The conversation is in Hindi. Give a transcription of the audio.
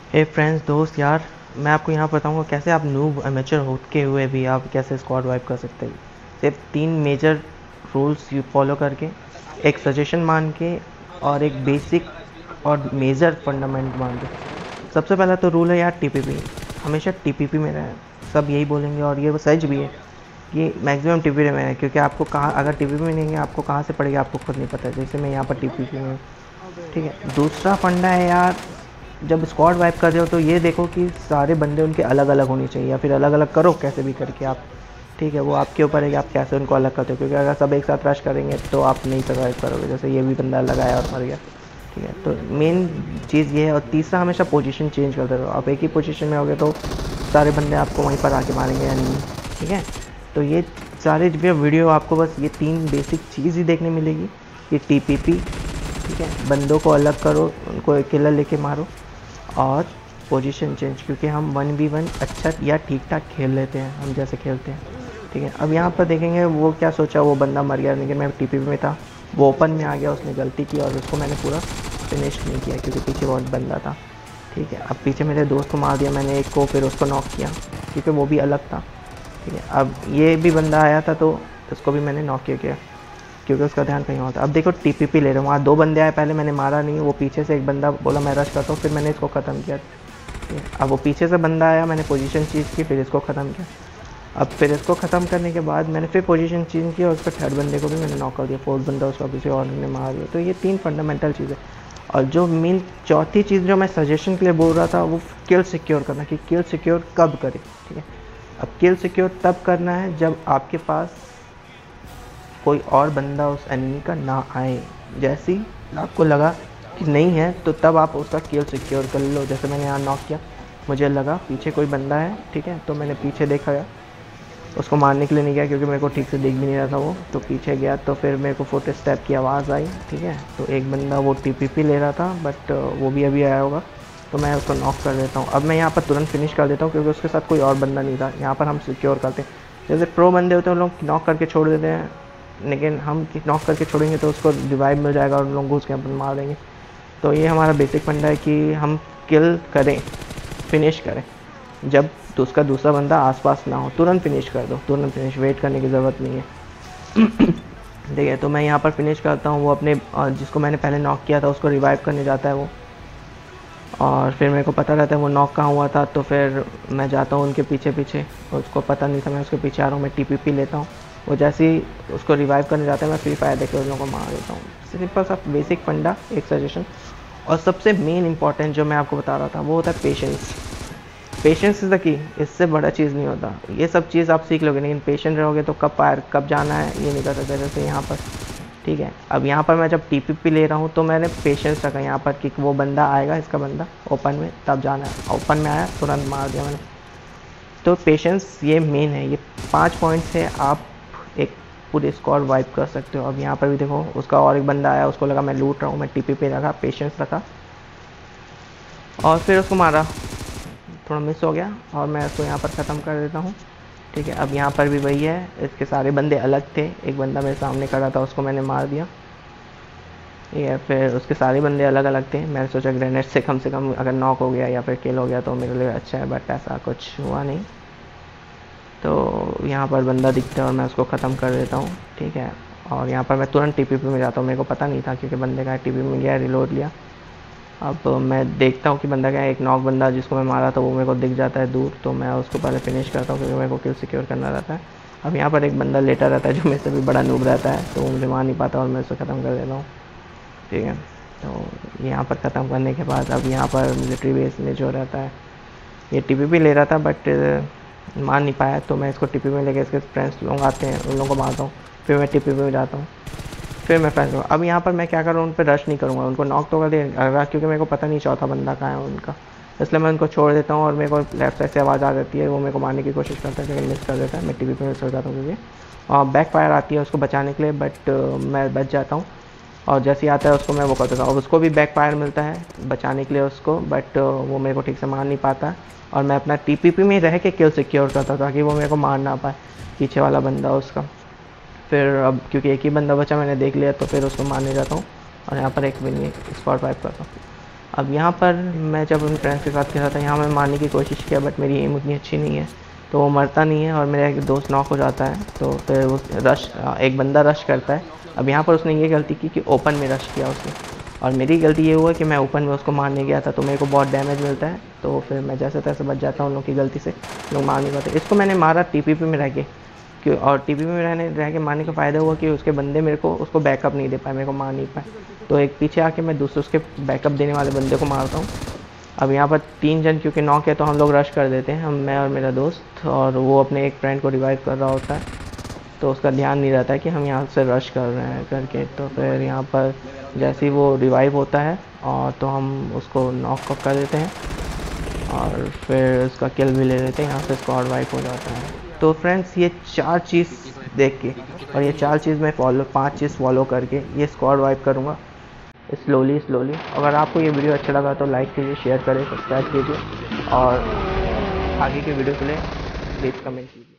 हे फ्रेंड्स, दोस्त यार, मैं आपको यहाँ बताऊँगा कैसे आप नूब अमेचर होते हुए भी आप कैसे स्क्वाड वाइप कर सकते हैं। सिर्फ 3 मेजर रूल्स यू फॉलो करके, एक सजेशन मान के और एक बेसिक और मेजर फंडामेंट मान के। सबसे पहला तो रूल है यार टीपीपी। हमेशा टीपीपी में रहें। सब यही बोलेंगे और ये सच भी है कि मैक्सिमम टीपीपी में है, क्योंकि आपको कहाँ अगर टीपीपी में नहीं है आपको कहाँ से पड़ेगा आपको खुद नहीं पता है। जैसे मैं यहाँ पर टीपीपी में हूँ, ठीक है। दूसरा फंडा है यार, जब स्क्वाड वाइप कर रहे हो तो ये देखो कि सारे बंदे उनके अलग अलग होने चाहिए, या फिर अलग अलग करो कैसे भी करके आप, ठीक है। वो आपके ऊपर है कि आप कैसे उनको अलग करते हो, क्योंकि अगर सब एक साथ रश करेंगे तो आप नहीं सर्वाइव करोगे। जैसे ये भी बंदा लगाया और मर गया, ठीक है। तो मेन चीज़ ये है। और तीसरा, हमेशा पोजीशन चेंज करते रहो। आप एक ही पोजीशन में होगे तो सारे बंदे आपको वहीं पर आके मारेंगे या नहीं, ठीक है। तो ये सारे वीडियो आपको बस ये 3 बेसिक चीज़ ही देखने मिलेगी। ये टीपीपी, ठीक है, बंदों को अलग करो, उनको एक किलर लेके मारो, और पोजीशन चेंज, क्योंकि हम 1v1 अच्छा या ठीक ठाक खेल लेते हैं, हम जैसे खेलते हैं, ठीक है। अब यहाँ पर देखेंगे वो क्या सोचा, वो बंदा मर गया, लेकिन मैं टीपीपी में था, वो ओपन में आ गया, उसने गलती की और उसको मैंने पूरा फिनिश नहीं किया क्योंकि पीछे बहुत बंदा था, ठीक है। अब पीछे मेरे दोस्त को मार दिया मैंने एक को, फिर उसको नॉक किया क्योंकि वो भी अलग था, ठीक है। अब ये भी बंदा आया था तो उसको भी मैंने नॉक किया क्योंकि उसका ध्यान कहीं और था। अब देखो टीपीपी ले रहा हूँ, वहाँ 2 बंदे आए, पहले मैंने मारा नहीं, वो पीछे से एक बंदा बोला मैं रश करता हूँ, फिर मैंने इसको ख़त्म किया। अब वो पीछे से बंदा आया, मैंने पोजीशन चेंज की, फिर इसको ख़त्म किया। अब फिर इसको ख़त्म करने के बाद मैंने फिर पोजीशन चेंज किया और उसके थर्ड बंदे को भी मैंने नॉक कर दिया, फोर्थ बंदा उसका किसी और ने मार दिया। तो ये 3 फंडामेंटल चीज़ें। और जो मेन चौथी चीज़ जो मैं सजेशन के लिए बोल रहा था, वो किल सिक्योर करना, कि किल सिक्योर कब करें, ठीक है। अब किल सिक्योर तब करना है जब आपके पास कोई और बंदा उस एनिमी का ना आए। जैसे ही आपको लगा कि नहीं है तो तब आप उसका किल सिक्योर कर लो। जैसे मैंने यहाँ नॉक किया, मुझे लगा पीछे कोई बंदा है, ठीक है, तो मैंने पीछे देखा गया, उसको मारने के लिए नहीं गया क्योंकि मेरे को ठीक से देख भी नहीं रहा था वो, तो पीछे गया तो फिर मेरे को फुट स्टेप की आवाज़ आई, ठीक है। तो एक बंदा वो टीपीपी ले रहा था, बट वो भी अभी आया होगा, तो मैं उसको नॉक कर देता हूँ। अब मैं यहाँ पर तुरंत फिनिश कर देता हूँ क्योंकि उसके साथ कोई और बंदा नहीं था। यहाँ पर हम सिक्योर करते हैं। जैसे प्रो बंदे होते हैं उन लोग नॉक करके छोड़ देते हैं, लेकिन हम नॉक करके छोड़ेंगे तो उसको रिवाइव मिल जाएगा और उन लोग घुस के अपन मार देंगे। तो ये हमारा बेसिक फंडा है कि हम किल करें, फिनिश करें, जब तो उसका दूसरा बंदा आसपास ना हो तुरंत फिनिश कर दो, तुरंत फिनिश, वेट करने की ज़रूरत नहीं है। ठीक है, तो मैं यहाँ पर फिनिश करता हूँ। वो अपने जिसको मैंने पहले नॉक किया था उसको रिवाइव करने जाता है वो, और फिर मेरे को पता रहता है वो नॉक कहाँ हुआ था, तो फिर मैं जाता हूँ उनके पीछे पीछे, उसको पता नहीं था मैं उसके पीछे आ रहा हूँ। मैं टीपीपी लेता हूँ, वो जैसे ही उसको रिवाइव करने जाता है मैं फ्री फायर देकर उन लोगों को मार देता हूँ। सिंपल सा बेसिक फंडा, एक सजेशन। और सबसे मेन इंपॉर्टेंट जो मैं आपको बता रहा था वो होता है patience. Patience is the key, इससे बड़ा चीज़ नहीं होता। ये सब चीज़ आप सीख लोगे, लेकिन पेशेंट रहोगे तो कब फायर कब जाना है ये नहीं कर सकते। जैसे यहाँ पर, ठीक है, अब यहाँ पर मैं जब टीपीपी ले रहा हूँ तो मैंने पेशेंस रखा यहाँ पर कि वो बंदा आएगा, इसका बंदा ओपन में, तब जाना है। ओपन में आया तुरंत मार दिया मैंने। तो पेशेंस ये मेन है। ये 5 पॉइंट से आप एक पूरे स्क्वाड वाइप कर सकते हो। अब यहाँ पर भी देखो उसका और एक बंदा आया, उसको लगा मैं लूट रहा हूँ, मैं टीपीपी रखा, पेशेंस रखा और फिर उसको मारा। थोड़ा मिस हो गया और मैं इसको यहाँ पर ख़त्म कर देता हूँ, ठीक है। अब यहाँ पर भी वही है, इसके सारे बंदे अलग थे, एक बंदा मेरे सामने खड़ा था उसको मैंने मार दिया, ठीक है। फिर उसके सारे बंदे अलग अलग थे। मैंने सोचा ग्रेनेड से कम अगर नॉक हो गया या फिर किल हो गया तो मेरे लिए अच्छा है, बट ऐसा कुछ हुआ नहीं। तो यहाँ पर बंदा दिखता है और मैं उसको ख़त्म कर देता हूँ, ठीक है। और यहाँ पर मैं तुरंत टीपीपी में जाता हूँ, मेरे को पता नहीं था क्योंकि बंदे का टीपीपी में गया, रिलोड लिया। अब मैं देखता हूँ कि बंदा क्या है, एक नॉक बंदा जिसको मैं मारा था वो मेरे को दिख जाता है दूर, तो मैं उसको पहले फिनिश करता हूँ क्योंकि मेरे को किल सिक्योर करना रहता है। अब यहाँ पर एक बंदा लेटा रहता है जो मेरे से भी बड़ा नूब रहता है, तो वो मुझे मार नहीं पाता और मैं उसको ख़त्म कर देता हूँ, ठीक है। तो यहाँ पर ख़त्म करने के बाद अब यहाँ पर मिलिट्री बेस में जो रहता है, ये टीपीपी ले रहा था बट मार नहीं पाया, तो मैं इसको टीपीपी में लेके इसके फ्रेंड्स लोग आते हैं उन लोगों को मारता हूँ, फिर मैं टीपीपी में जाता हूँ, फिर मैं फ्रेंड्स को। अब यहाँ पर मैं क्या कर रहा हूँ, उन पर रश नहीं करूँगा, उनको नॉक तो कर देगा क्योंकि मेरे को पता नहीं चौथा बंदा कहाँ है उनका, इसलिए मैं उनको छोड़ देता हूँ। और मेरे को लेफ्ट साइड से आवाज़ आ जाती है, वो मेरे को मारने की कोशिश करता है लेकिन मिस कर देता है, मैं टीपीपी में मिस हो जाता हूँ क्योंकि बैक फायर आती है उसको बचाने के लिए, बट मैं बच जाता हूँ। और जैसे ही आता है उसको मैं वो कर देता हूँ, और उसको भी बैक फायर मिलता है बचाने के लिए उसको, बट वो मेरे को ठीक से मार नहीं पाता। और मैं अपना टीपीपी में रह के किल सिक्योर करता था ताकि वो मेरे को मार ना पाए, पीछे वाला बंदा उसका। फिर अब क्योंकि एक ही बंदा बचा मैंने देख लिया, तो फिर उसको मारने जाता हूँ और यहाँ पर एक स्क्वाड वाइप करता हूँ। अब यहाँ पर मैं जब उन फ्रेंड्स के साथ खेला था, यहाँ मैं मारने की कोशिश किया, बट मेरी एम उतनी अच्छी नहीं है, तो वो मरता नहीं है और मेरा एक दोस्त नॉक हो जाता है। तो फिर वो एक बंदा रश करता है। अब यहाँ पर उसने ये गलती की कि ओपन में रश किया उसने, और मेरी गलती ये हुआ कि मैं ओपन में उसको मारने गया था, तो मेरे को बहुत डैमेज मिलता है। तो फिर मैं जैसे तैसे बच जाता हूँ उन लोग की गलती से, लोग मार नहीं पाते। इसको मैंने मारा TPP में रह के, क्यों, और TPP में रह के मारने का फ़ायदा हुआ कि उसके बंदे मेरे को उसको बैकअप नहीं दे पाए, मेरे को मार नहीं पाए। तो एक पीछे आके मैं दूसरे उसके बैकअप देने वाले बंदे को मारता हूँ। अब यहाँ पर 3 जन क्योंकि नॉक है, तो हम लोग रश कर देते हैं, मैं और मेरा दोस्त, और वो अपने एक फ्रेंड को रिवाइव कर रहा होता है। तो उसका ध्यान नहीं रहता है कि हम यहाँ से रश कर रहे हैं करके। तो फिर यहाँ पर जैसे ही वो रिवाइव होता है और तो हम उसको नॉक कर देते हैं और फिर उसका किल भी ले लेते हैं, यहाँ से स्क्वाड वाइप हो जाता है। तो फ्रेंड्स, ये 4 चीज़ देख के और ये 4 चीज़ मैं 5 चीज़ फॉलो करके ये स्क्वाड वाइप करूँगा स्लोली। अगर आपको ये वीडियो अच्छा लगा तो लाइक कीजिए, शेयर करें, सब्सक्राइब कीजिए, और आगे के वीडियो के लिए प्लीज़ कमेंट कीजिए।